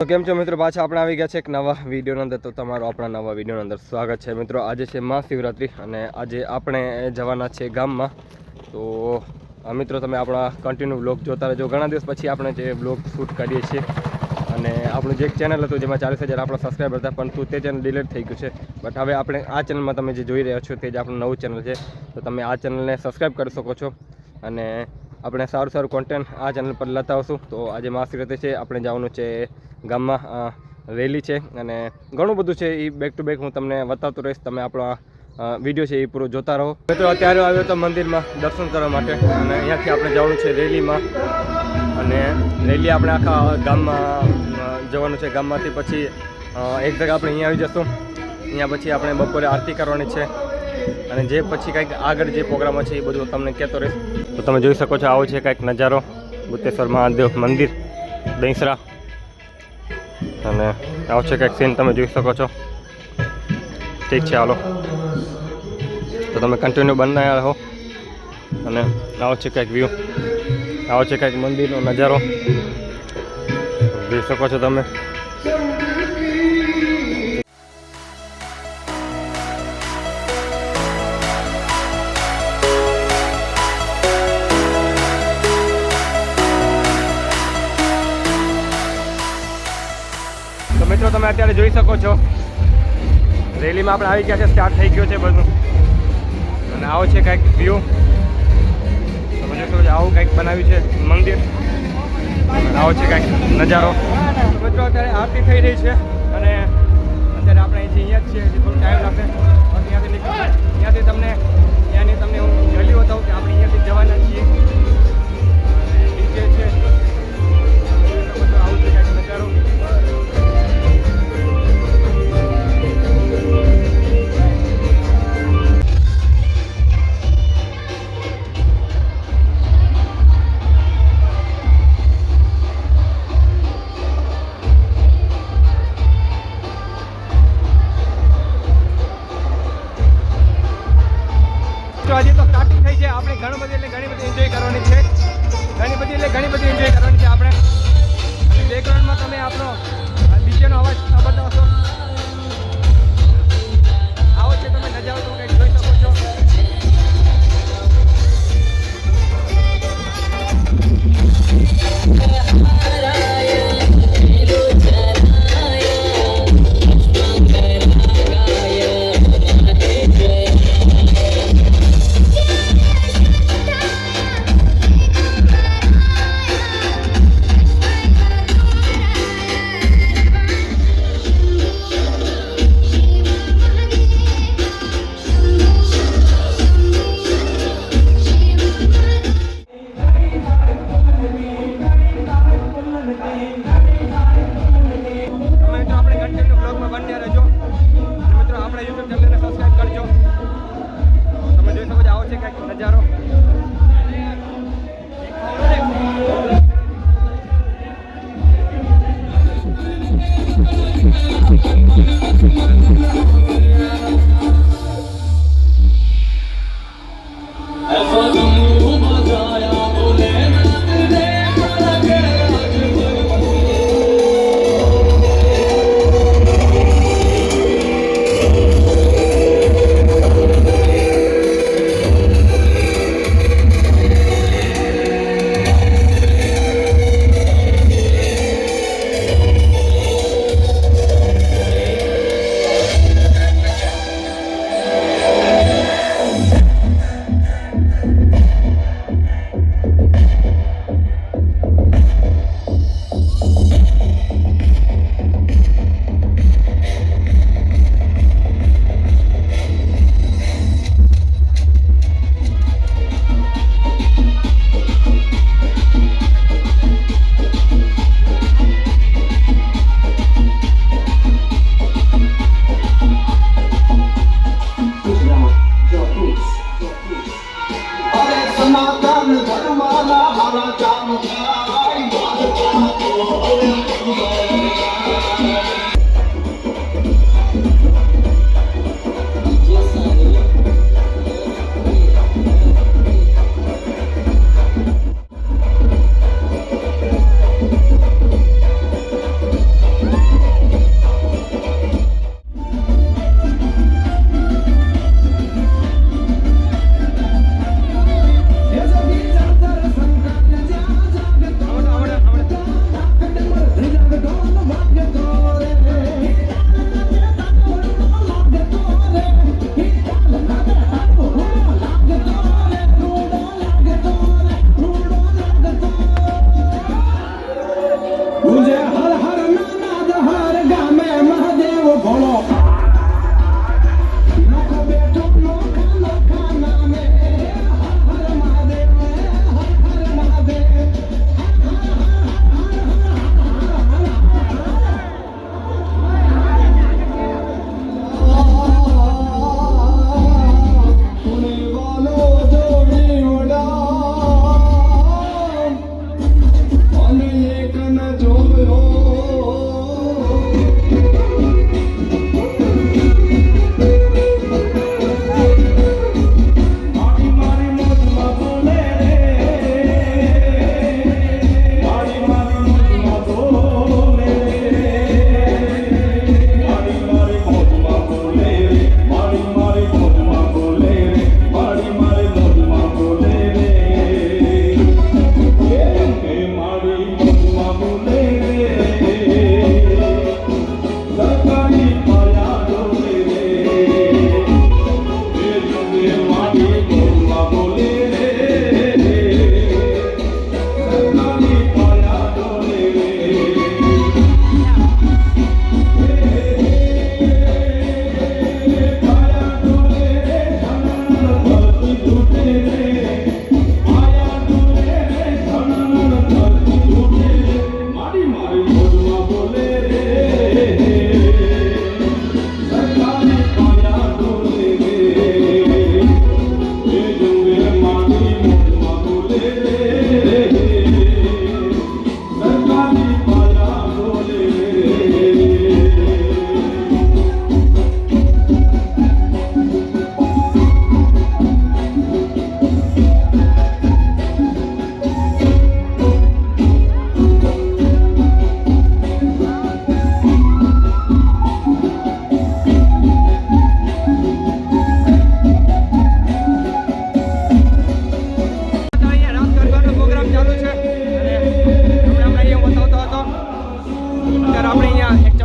તો કેમ છો મિત્રો, પાછા આપણે આવી ગયા છે એક નવા વિડીયોની અંદર. તો તમારું આપણા નવા વિડીયોની અંદર સ્વાગત છે મિત્રો. આજે છે મહાશિવરાત્રિ અને આજે આપણે જવાના છે ગામમાં. તો મિત્રો તમે આપણા કન્ટિન્યુ વ્લોગ જોતા રહેજો. ઘણા દિવસ પછી આપણે જે વ્લોગ શૂટ કરીએ છીએ અને આપણું જે એક ચેનલ હતું જેમાં 40,000 આપણા સબસ્ક્રાઈબર હતા, પરંતુ તે ચેનલ ડિલીટ થઈ ગયું છે. બટ હવે આપણે આ ચેનલમાં તમે જે જોઈ રહ્યા છો તે જ આપણું નવું ચેનલ છે. તો તમે આ ચેનલને સબસ્ક્રાઈબ કરી શકો છો અને આપણે સારું કોન્ટેન્ટ આ ચેનલ પર લેતા આવશું. તો આજે મહાશિવરાત્રિ છે, આપણે જવાનું છે ગામમાં, રેલી છે અને ઘણું બધું છે. એ બેક ટુ બેક હું તમને બતાવતો રહીશ. તમે આપણો વિડીયો છે એ પૂરો જોતા રહો. મિત્રો અત્યારે આવ્યો તો મંદિરમાં દર્શન કરવા માટે અને અહીંયાથી આપણે જવાનું છે રેલીમાં. અને રેલી આપણે આખા ગામમાં જવાનું છે. ગામમાંથી પછી એક જગ્યા આપણે અહીંયા આવી જશું. અહીંયા પછી આપણે બપોરે આરતી કરવાની છે અને જે પછી કંઈક આગળ જે પ્રોગ્રામો છે એ બધું તમને કહેતો રહીશ. તો તમે જોઈ શકો છો, આવો છે કંઈક નજારો બુદ્ધેશ્વર મહાદેવ મંદિર દહીંસરા. અને આવો છે કંઈક સીન તમે જોઈ શકો છો. ઠીક છે, હાલો તો તમે કન્ટિન્યુ બનાવ્યા રહો. અને આવો છે કંઈક વ્યૂ, આવો છે કંઈક મંદિરનો નજારો જોઈ શકો છો તમે. મિત્રો તમે અત્યારે જોઈ શકો છો રેલીમાં આપણે આવી ગયા છે, સ્ટાર્ટ થઈ ગયો છે બધું. અને આવો છે કંઈક વ્યૂ, તમે જોઈ શકો છો. આવું કંઈક બનાવ્યું છે મંદિર. આવો છે કંઈક નજારો. મિત્રો અત્યારે આરતી થઈ રહી છે અને અત્યારે આપણે અહીંયા જ છીએ. થોડું ટાઈમ લાગશે અહીંયાથી નીકળશે. અહીંયાથી તમને હું જલ્દી બતાવું કે આપણે અહીંયાથી જવાના છીએ. નીચે છે આવું છે કંઈક નજારો. હજી તો સ્ટાર્ટિંગ થઈ છે. આપણે ઘણી બધી એન્જોય કરવાની છે. ઘણી બધી એન્જોય કરવાની છે આપણે. અને બેકગ્રાઉન્ડમાં તમે આપણો ડીજેનો અવાજ બતાવશો. આવો છે તમે નજારો તો કંઈક જોઈ શકો છો. નજારો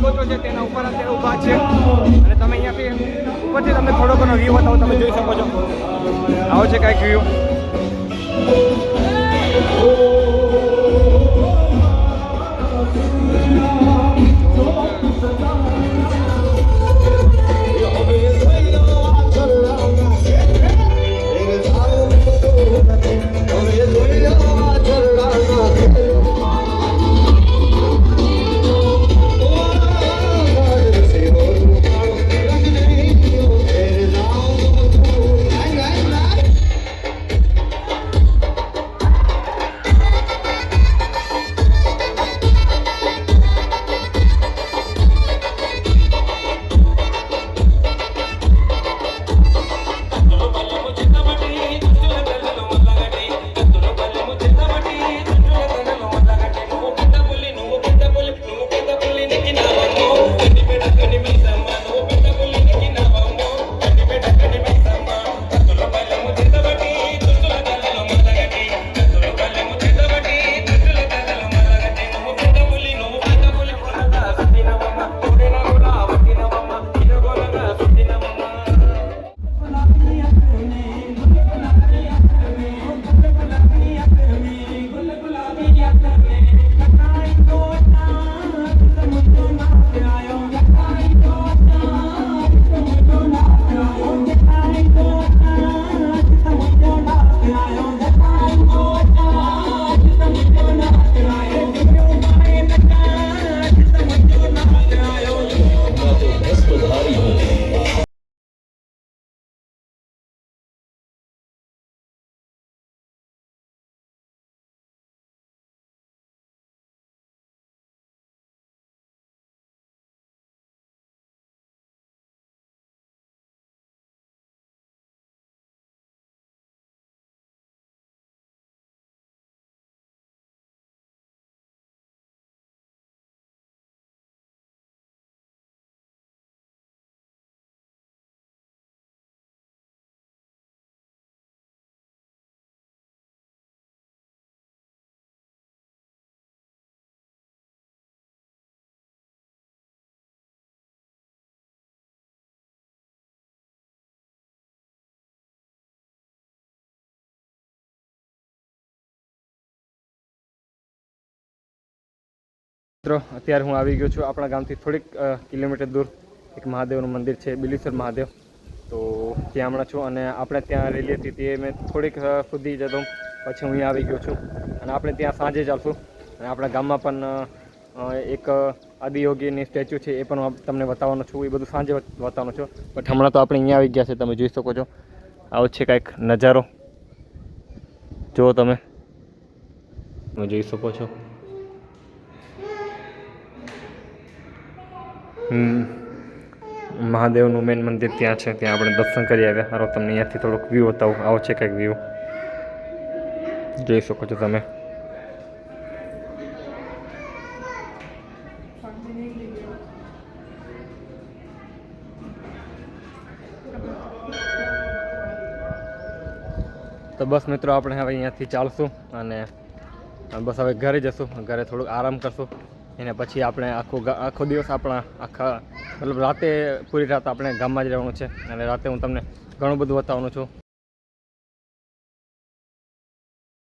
ચબોચો છે તેના ઉપર અત્યારે ઊભા છે અને તમે અહીંયાથી ઉપરથી તમને થોડો ઘણો વ્યૂ બતાવો, તમે જોઈ શકો છો. આવો છે કાંઈક વ્યૂ. મિત્રો અત્યારે હું આવી ગયો છું આપણા ગામથી થોડીક કિલોમીટર દૂર એક મહાદેવનું મંદિર છે, બિલીસર મહાદેવ. તો ત્યાં હમણાં છું અને આપણે ત્યાં રેલી હતી તે મેં થોડીક સુધી જતો પછી હું અહીંયા આવી ગયો છું અને આપણે ત્યાં સાંજે ચાલશું. અને આપણા ગામમાં પણ એક આદિયોગીની સ્ટેચ્યુ છે એ પણ હું તમને બતાવવાનો છું, એ બધું સાંજે બતાવવાનો છું. બટ હમણાં તો આપણે અહીંયા આવી ગયા છે, તમે જોઈ શકો છો. આવો છે કાંઈક નજારો, જુઓ તમે જોઈ શકો છો. મહાદેવનું મેન મંદિર ત્યાં છે, ત્યાં આપણે દર્શન કરી આવ્યા. હારો તમને અહીંયાથી થોડોક વ્યૂ બતાવું. આવો છે કંઈક વ્યૂ, જોઈ શકો છો તમે. તો બસ મિત્રો આપણે હવે અહીંયાથી ચાલશું અને બસ હવે ઘરે જશું. ઘરે થોડુંક આરામ કરશું. એના પછી આપણે આખો દિવસ મતલબ રાતે પૂરી રાત આપણે ગામમાં જ રહેવાનું છે અને રાતે હું તમને ઘણું બધું બતાવવાનું છું.